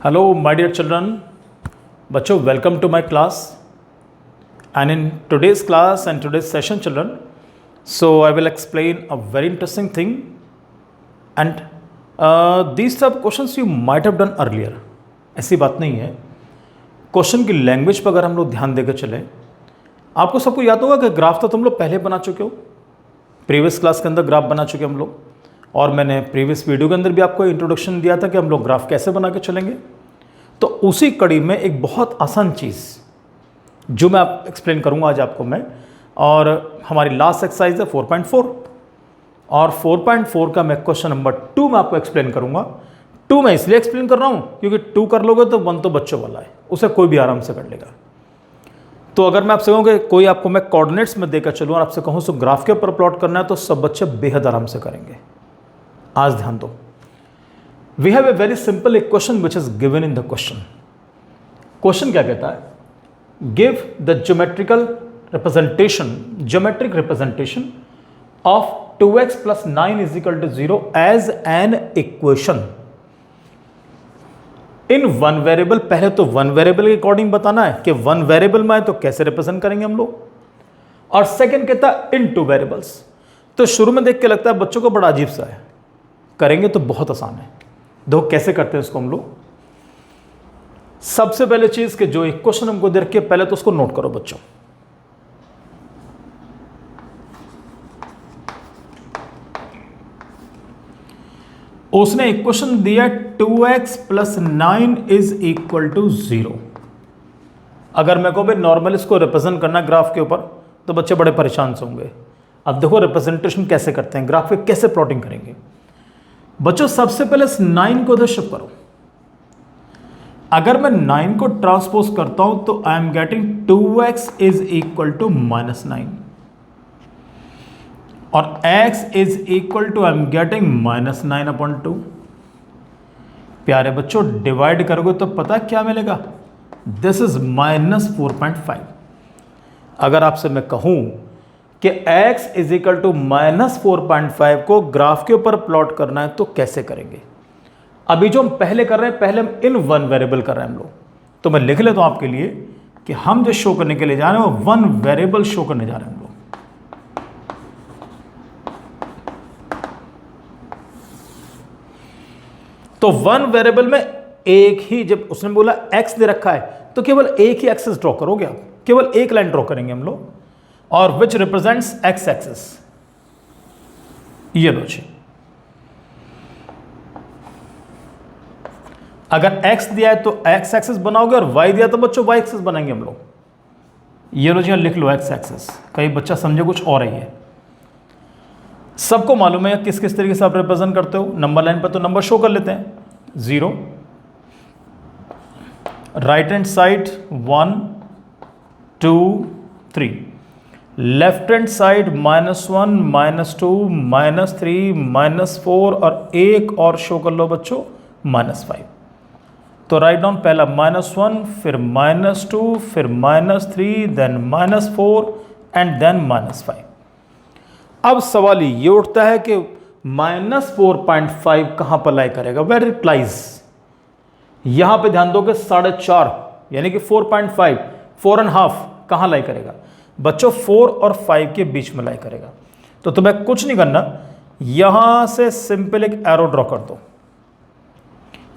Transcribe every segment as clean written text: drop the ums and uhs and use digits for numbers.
Hello, my dear children. Bachcho, welcome to my class. And in today's class and today's session, children, so I will explain a very interesting thing. And these type of questions you might have done earlier. ऐसी बात नहीं है. Question की language पर अगर हम लोग ध्यान देकर चले, आपको सबको याद होगा कि ग्राफ तो तुम लोग पहले बना चुके हो. प्रीवियस क्लास के अंदर ग्राफ बना चुके हम लोग, और मैंने प्रीवियस वीडियो के अंदर भी आपको इंट्रोडक्शन दिया था कि हम लोग ग्राफ कैसे बना के चलेंगे. तो उसी कड़ी में एक बहुत आसान चीज़ जो मैं आप एक्सप्लेन करूंगा आज आपको मैं, और हमारी लास्ट एक्सरसाइज है 4.4, और 4.4 का मैं क्वेश्चन नंबर 2 में आपको एक्सप्लेन करूंगा. 2 मैं इसलिए एक्सप्लेन कर रहा हूं क्योंकि 2 कर लोगे तो 1 तो बच्चों वाला है, उसे कोई भी आराम से कर लेगा. तो अगर मैं आपसे कहूँ कि कोई आपको मैं कोऑर्डिनेट्स में देकर चलूँ और आपसे कहूँ सो ग्राफ के ऊपर प्लॉट करना है, तो सब बच्चे बेहद आराम से करेंगे. आज ध्यान दो. We have a very simple equation which is given in the question. Question क्या कहता है? Give the geometric representation of 2x plus 9 is equal to 0 as an equation in one variable. पहले तो वन वेरिएबल के according बताना है कि one variable में है तो कैसे रिप्रेजेंट करेंगे हम लोग, और सेकंड कहता है इन 2 वेरिएबल्स. तो शुरू में देख के लगता है बच्चों को बड़ा अजीब सा है, करेंगे तो बहुत आसान है. देखो कैसे करते हैं इसको हम लोग. सबसे पहले चीज कि जो एक क्वेश्चन हमको दे रखी है, पहले तो उसको नोट करो बच्चों. उसने इक्वेशन दिया 2x plus 9 is equal to 0. अगर मैं कहूं भाई नॉर्मल इसको रिप्रेजेंट करना ग्राफ के ऊपर, तो बच्चे बड़े परेशान से होंगे. अब देखो रिप्रेजेंटेशन कैसे करते हैं, ग्राफ पे कैसे प्लॉटिंग करेंगे. बच्चों सबसे पहले इस 9 को इधर शिफ्ट करो. अगर मैं 9 को ट्रांसपोज करता हूं तो आई am getting 2x is equal to -9, और x is equal to I am getting -9/2. प्यारे बच्चों डिवाइड करोगे तो पता क्या मिलेगा? This is -4.5. अगर आपसे मैं कहूं कि x is equal to -4.5 को ग्राफ के ऊपर प्लॉट करना है तो कैसे करेंगे? अभी जो हम पहले कर रहे हैं, पहले हम इन वन वेरिएबल कर रहे हैं हम लोग. तो मैं लिख लेता हूं आपके लिए कि हम जो शो करने के लिए जा रहे हैं वो वन वेरिएबल शो करने जा रहे हैं हम लोग. तो वन वेरिएबल में एक ही, जब उसने बोला x दे रखा है तो केवल एक ही एक्सिस ड्रॉ करोगे आप, केवल एक लाइन ड्रॉ करेंगे हम लोग, और विच रिप्रेजेंट्स x एक्सिस. ये लो जी. अगर x दिया है तो x एक्सिस बनाओगे, और y दिया तो बच्चों y एक्सिस बनाएंगे हम लोग. ये लो जी, लिख लो x एक्सिस. कई बच्चा समझे कुछ और ही है. सबको मालूम है किस किस तरीके से आप रिप्रेजेंट करते हो. नंबर लाइन पर तो नंबर शो कर लेते हैं. 0, right hand side 1 2 3, left hand side -1 -2 -3 -4, और एक और शो कर लो बच्चों -5. तो राइट डाउन पहला -1, फिर -2, फिर -3, देन -4 एंड देन -5. अब सवाल ये उठता है कि -4.5 कहां पर लाई करेगा? Where it lies. यहां पे ध्यान दोगे 4.5 यानी कि 4.5 4.5 कहां लाई करेगा? बच्चों 4 और 5 के बीच में लाई करेगा. तो तुम्हें कुछ नहीं करना, यहां से सिंपल एक एरो ड्रॉ कर दो.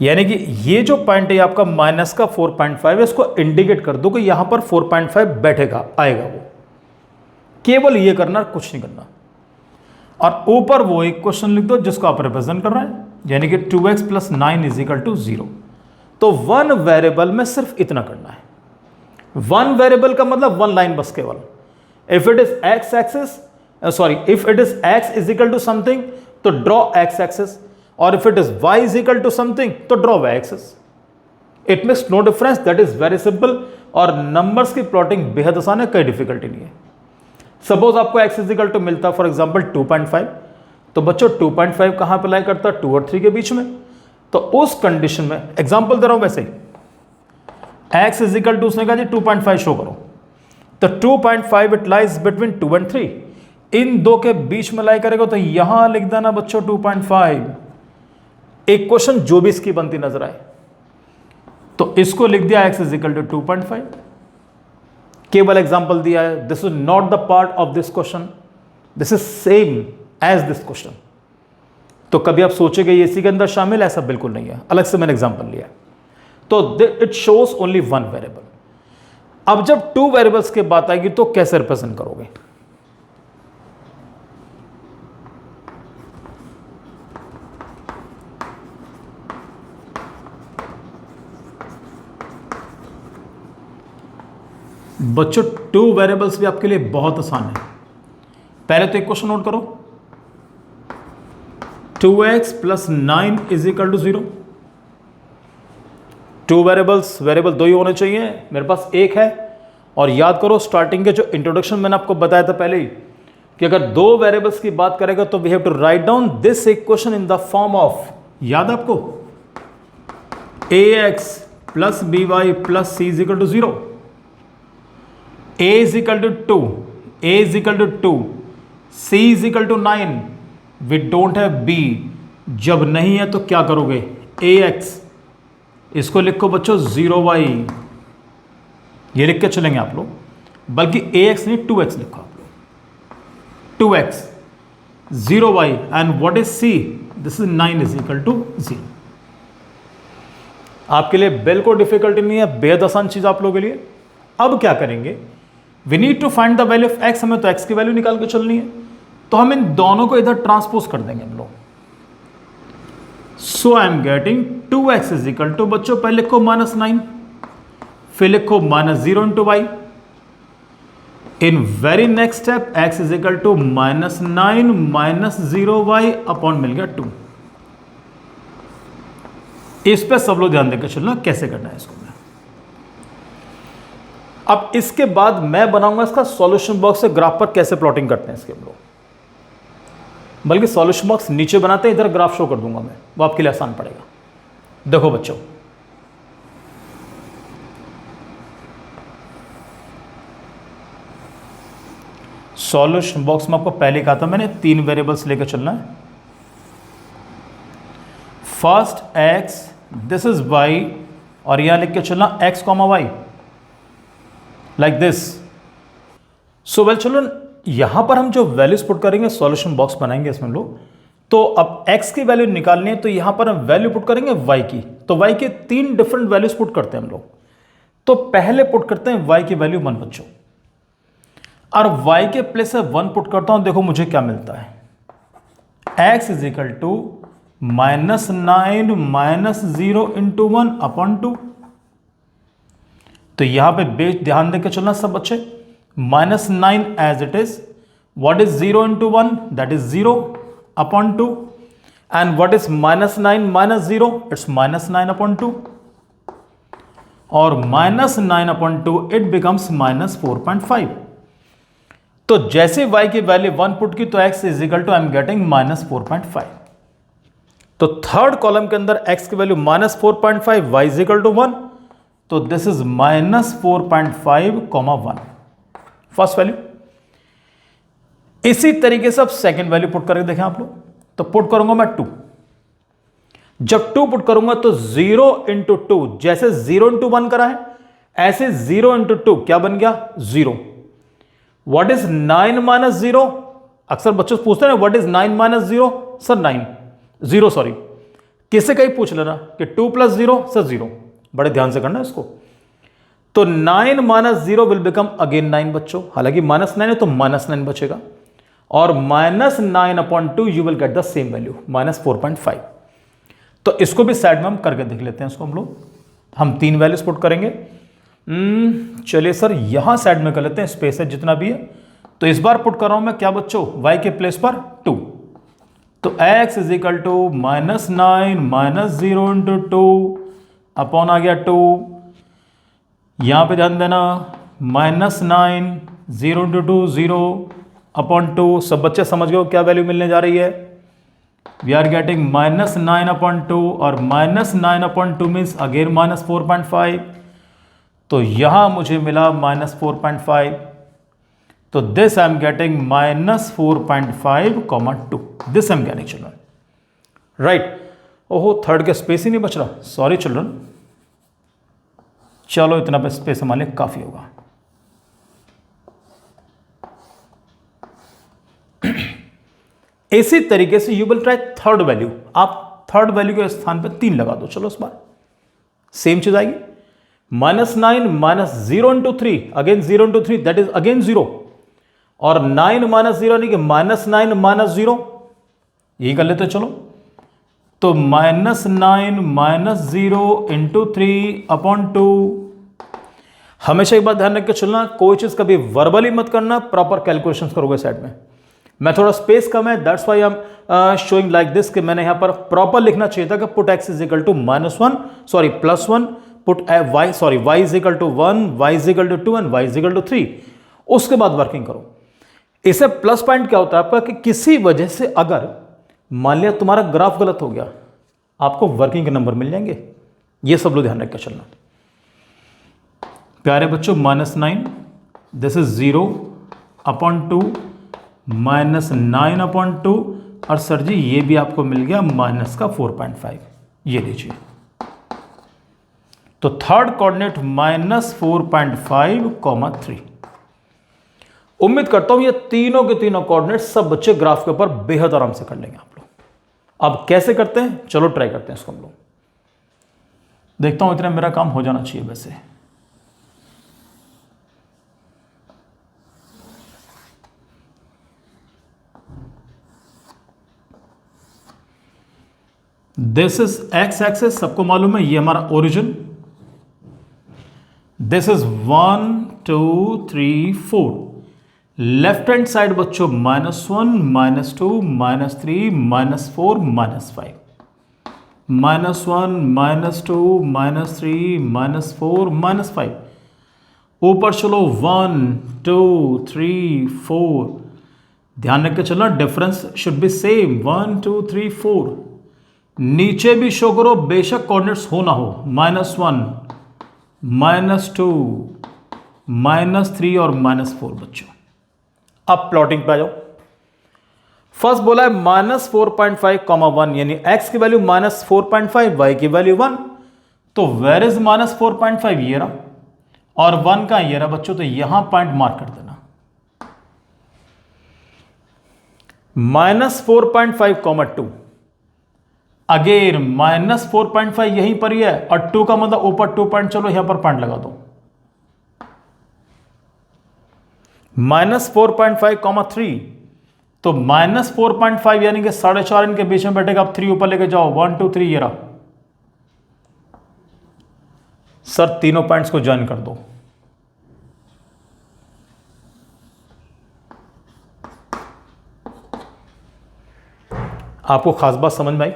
यानी कि ये जो पॉइंट है आपका माइनस का 4.5 है, इसको इंडिकेट कर दो कि यहां पर 4.5 बैठेगा, आएगा वो. केवल ये करना, कुछ नहीं करना. और ऊपर वो एक क्वेश्चन लिख दो जिसको आप रिप्रेजेंट कर रहे हैं, यानी कि 2x plus 9 is equal to 0. तो वन वेरिएबल में सिर्फ इतना करना है. वन वेरिएबल का मतलब वन लाइन बस केवल. If it is x axis, if it is x is equal to something तो ड्रॉ x एक्सिस, और if it is y is equal to something तो draw y axis. It makes no difference. That is very simple. और numbers की plotting बेहद आसान है, कोई difficulty नहीं है. सपोज आपको x इज इक्वल टू मिलता फॉर एग्जांपल 2.5, तो बच्चों 2.5 कहां पे लाई करता? 2 और 3 के बीच में. तो उस कंडीशन में एग्जांपल दे रहा हूं वैसे ही, x इज इक्वल टू उसने कहा जी 2.5 शो करो, तो 2.5 इट लाइज बिटवीन 2 and 3. इन दो के बीच में लाई करेगा तो यहां लिख देना बच्चों 2.5. एक क्वेश्चन जो भी इसकी बनती नजर आए, तो इसको लिख दिया x इज इक्वल टू 2.5। केवल एग्जांपल दिया है, this is not the part of this question, this is same as this question. तो कभी आप सोचेंगे ये इसी के अंदर शामिल, ऐसा बिल्कुल नहीं है, अलग से मैंने एग्जांपल लिया है। तो it shows only one variable. अब जब टू वेरिएबल्स की बात आएगी तो कैसे रिप्रेजेंट करोगे? बच्चों टू वेरिएबल्स भी आपके लिए बहुत आसान है। पहले तो एक क्वेश्चन नोट करो, 2x plus 9 is equal to 0। Two variables, variable दो ही होने चाहिए, मेरे पास एक है। और याद करो स्टार्टिंग के जो इंट्रोडक्शन मैंने आपको बताया था पहले ही कि अगर दो वेरिएबल्स की बात करेगा तो we have to write down this equation in the form of, याद आपको, ax plus by plus c is equal to 0, a is equal to 2, a is equal to 2, c is equal to 9, we don't have b। जब नहीं है तो क्या करोगे? ax, इसको लिखो बच्चों 0y, ये लिख के चलेंगे आप लोग, बल्कि ax नहीं 2x लिखो आप लोग, 2x 0y and what is c? This is 9 is equal to 0। आपके लिए बिल्कुल डिफिकल्टी नहीं है, बेहद आसान चीज आप लोगों के लिए। अब क्या करेंगे? We need to find the value of x, हमें तो एक्स की वैल्यू निकाल के चलनी है, तो हम इन दोनों को इधर ट्रांसपोज कर देंगे हम लोग। So I am getting 2x is equal to, बच्चों पहले लिखो -9, फिर लिखो -0 into y. In very next step x is equal to -9 minus 0y upon मिल गया 2। इस पे सब लोग ध्यान देकर चलना कैसे करना है इसको। अब इसके बाद मैं बनाऊंगा इसका सॉल्यूशन बॉक्स से ग्राफ पर कैसे प्लॉटिंग करते हैं इसके हम लोग, बल्कि सॉल्यूशन बॉक्स नीचे बनाते हैं, इधर ग्राफ शो कर दूंगा मैं, वो आपके लिए आसान पड़ेगा। देखो बच्चों, सॉल्यूशन बॉक्स में आपको पहले कहा था मैंने 3 वेरिएबल्स लेकर चलना है। First x, this is y, और यहां लिख के चलना x, y like this. So well children, यहां पर हम जो वैल्यूज पुट करेंगे, सॉल्यूशन बॉक्स बनाएंगे इसमें हम लोग। तो अब x की वैल्यू निकालनी है, तो यहां पर हम वैल्यू पुट करेंगे y की। तो y के 3 डिफरेंट वैल्यूज पुट करते हैं हम लोग। तो पहले पुट करते हैं y की वैल्यू 1 बच्चों, और y के प्लेस से 1 पुट करता हूं, देखो मुझे क्या मिलता है। x is equal to -9 minus 0 into 1 upon 2। तो यहां पे ध्यान देकर चलना सब बच्चे, -9 as it is, what is 0 into 1, that is 0 upon 2, and what is -9 minus 0, it's -9 upon 2, और -9 अपॉन 2 इट बिकम्स -4.5। तो जैसे y की वैल्यू 1 पुट की तो x is equal to I am getting -4.5। तो थर्ड कॉलम के अंदर x की value -4.5, y is equal to 1, तो दिस इज -4.5, 1 फर्स्ट वैल्यू। इसी तरीके से अब सेकंड वैल्यू पुट करके देखें आप लोग। तो पुट करूंगा मैं 2, जब 2 पुट करूंगा तो 0 इंटू 2, जैसे 0 इंटू 1 करा है ऐसे 0 इंटू 2 क्या बन गया? 0। What is 9 minus 0? अक्सर बच्चों से पूछते हैं what is 9 minus 0? Sir 0 sorry, किससे कहीं पूछ लेना कि 2 प्लस 0, सर 0। बड़े ध्यान से करना इसको। तो 9 माइनस 0 विल बिकम अगेन 9 बच्चों, हालांकि -9 है तो -9 बचेगा, और -9 upon 2 you will get the same value -4.5। तो इसको भी साइड में हम करके देख लेते हैं इसको हम लोग। हम 3 वैल्यूज पुट करेंगे। चलिए सर यहां साइड में कर लेते हैं, स्पेस है जितना भी है। तो इस बार पुट कर रहा हूं मैं क्या बच्चों? y के प्लेस पर 2। तो x is equal to -9 minus 0 into 2 upon आ गया 2। यहां पे ध्यान देना, -9 0 इंटू 2 0 अपॉन 2। सब बच्चे समझ गए क्या वैल्यू मिलने जा रही है? वी आर गेटिंग -9 अपॉन 2, और -9 अपॉन 2 मीन्स अगेन -4.5। तो यहां मुझे मिला -4.5। तो this I am getting -4.5, 2। This I am getting children, right. ओहो थर्ड का स्पेस ही नहीं बच रहा, सॉरी चिल्ड्रन। चलो इतना स्पेस हमारे लिए काफ़ी होगा। इसी तरीके से you will try third value. आप थर्ड वैल्यू के स्थान पे 3 लगा दो। चलो इस बार सेम चीज आएगी। -9 minus 0 into 3, again 0 into 3 that is again 0, और 9 माइनस 0 यानी कि -9 माइनस 0, यही कर लेते चलो। तो -9 माइनस 0 इंटू 3 अपॉन 2। हमेशा एक बात ध्यान रख के चलना, कोई चीज कभी वर्बली मत करना, प्रॉपर कैलकुलेशन करोगे साइड में। मैं थोड़ा स्पेस कम है, that's why I am showing like this, कि मैंने यहां पर प्रॉपर लिखना चाहिए था कि put x is equal to +1, put y is equal to 1, y is equal to 2 and y is equal to 3। उसके बाद वर्किंग करो। इसे प्लस पॉइंट क्या होता है आपका, कि किसी वजह से अगर मान लिया तुम्हारा ग्राफ गलत हो गया, आपको वर्किंग के नंबर मिल जाएंगे। ये सब लोग ध्यान रख के चलना प्यारे बच्चों। -9 दिस इज 0 अपॉन 2, -9 अपॉन 2, और सर जी ये भी आपको मिल गया माइनस का 4.5, ये लीजिए। तो थर्ड कोऑर्डिनेट -4.5, 3। उम्मीद करता हूं ये तीनों के तीनों कोऑर्डिनेट सब बच्चे ग्राफ के ऊपर बेहद आराम से कर लेंगे आप लोग। अब कैसे करते हैं, चलो ट्राई करते हैं इसको हम लोग। देखता हूं इतना मेरा काम हो जाना चाहिए वैसे। दिस इज एक्स एक्सेस, सबको मालूम है, ये हमारा origin. This is 1 2 3 4। Left hand side बच्चों -1 -2 -3 -4 -5, -1 -2 -3 -4 -5। ऊपर चलो 1 2 3 4। ध्यान रख के चलना, डिफरेंस शुड बी सेम, 1 2 3 4। नीचे भी शो करो, बेशक कोऑर्डिनेट्स हो ना हो, -1 -2 -3 और -4 बच्चों। अब प्लॉटिंग पे आ जाओ। फर्स्ट बोला है -4.5, 1, यानी x की वैल्यू -4.5, y की वैल्यू 1। तो वेयर इज -4.5, ये रहा, और 1 का ये रहा बच्चों। तो यहां पॉइंट मार्क कर देना। -4.5, 2, अगेन -4.5 यहीं पर ही है, और 2 का मतलब ऊपर 2 पॉइंट, चलो यहां पर पॉइंट लगा दो। -4.5, 3, तो -4.5 यानी कि 4.5 इनके बीच में बैठेगा। अब 3 ऊपर लेके जाओ, 1 2 3, ये रहा। सर तीनों पॉइंट्स को ज्वाइन कर दो। आपको खास बात समझ में आई?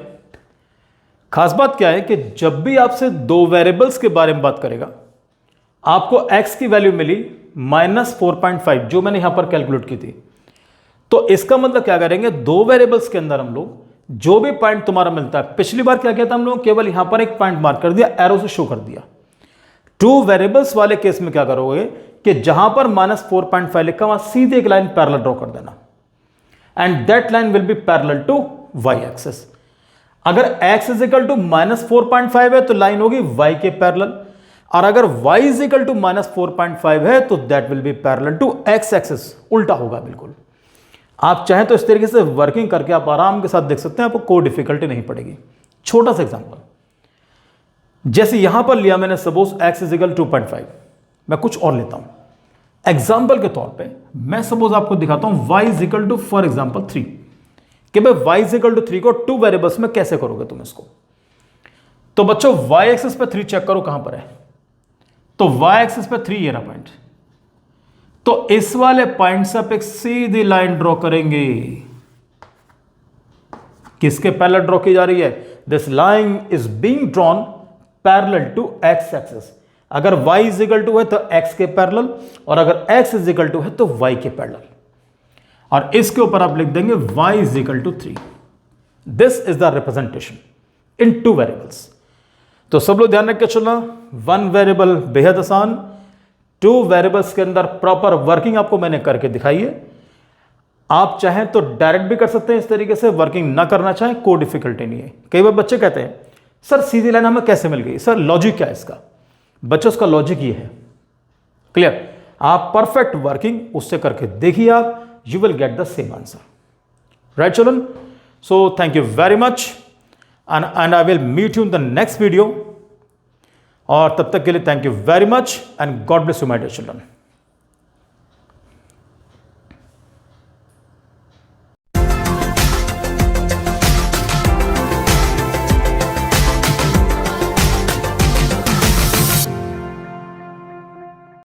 खास बात क्या है कि जब भी आपसे दो वेरिएबल्स के बारे में बात करेगा, आपको x की वैल्यू मिली -4.5, जो मैंने यहां पर कैलकुलेट की थी। तो इसका मतलब क्या करेंगे, दो वेरिएबल्स के अंदर हम लोग जो भी पॉइंट तुम्हारा मिलता है, पिछली बार क्या किया था हम लोग, केवल यहां पर एक पॉइंट मार्क कर दिया, एरो से शो कर दिया। टू वेरिएबल्स वाले केस में क्या करोगे कि जहां पर -4.5 लिखा वहां सीधे एक लाइन पैरेलल ड्रॉ कर देना, and that line will be parallel to y axis. अगर x इज इक्वल टू -4.5 है तो लाइन होगी y के पैरेलल, और अगर y इज इक्वल टू -4.5 है तो that will be parallel to x axis. उल्टा होगा बिल्कुल। आप चाहें तो इस तरीके से वर्किंग करके आप आराम के साथ देख सकते हैं, आपको कोई डिफिकल्टी नहीं पड़ेगी। छोटा सा एग्जांपल, जैसे यहां पर लिया मैंने, सपोज x इज इक्वल 2.5, मैं कुछ और लेता हूं एग्जाम्पल के तौर पे। मैं सपोज आपको दिखाता हूं y is equal to for example 3, कि भाई y इज इक्वल टू 3 को टू वेरिएबल्स में कैसे करोगे तुम इसको। तो बच्चों y एक्सिस पे 3 चेक करो कहां पर है, तो y एक्सिस पे 3 ये रहा पॉइंट। तो इस वाले पॉइंट से आप एक सीधी लाइन ड्रॉ करेंगे, किसके पैरेलल ड्रॉ की जा रही है, this line is being drawn parallel to x axis. अगर y इज इक्वल टू है तो x के पैरेलल, और अगर x इज इक्वल टू है तो y के पैरेलल, और इसके ऊपर आप लिख देंगे y is equal to 3। This is the representation in two variables. तो सब लोग ध्यान रख के चलना, वन वेरिएबल बेहद आसान, टू वेरिएबल्स के अंदर प्रॉपर वर्किंग आपको मैंने करके दिखाई है। आप चाहें तो डायरेक्ट भी कर सकते हैं इस तरीके से, वर्किंग ना करना चाहें कोई डिफिकल्टी नहीं है। कई बार बच्चे कहते हैं सर सीधी लाइन हमें कैसे मिल गई, सर लॉजिक क्या है इसका। बच्चों उसका लॉजिक ये है। क्लियर? आप परफेक्ट वर्किंग उससे करके देखिए, आप you will get the same answer. Right children? So thank you very much and I will meet you in the next video. और तब तक के लिए thank you very much and God bless you my dear children.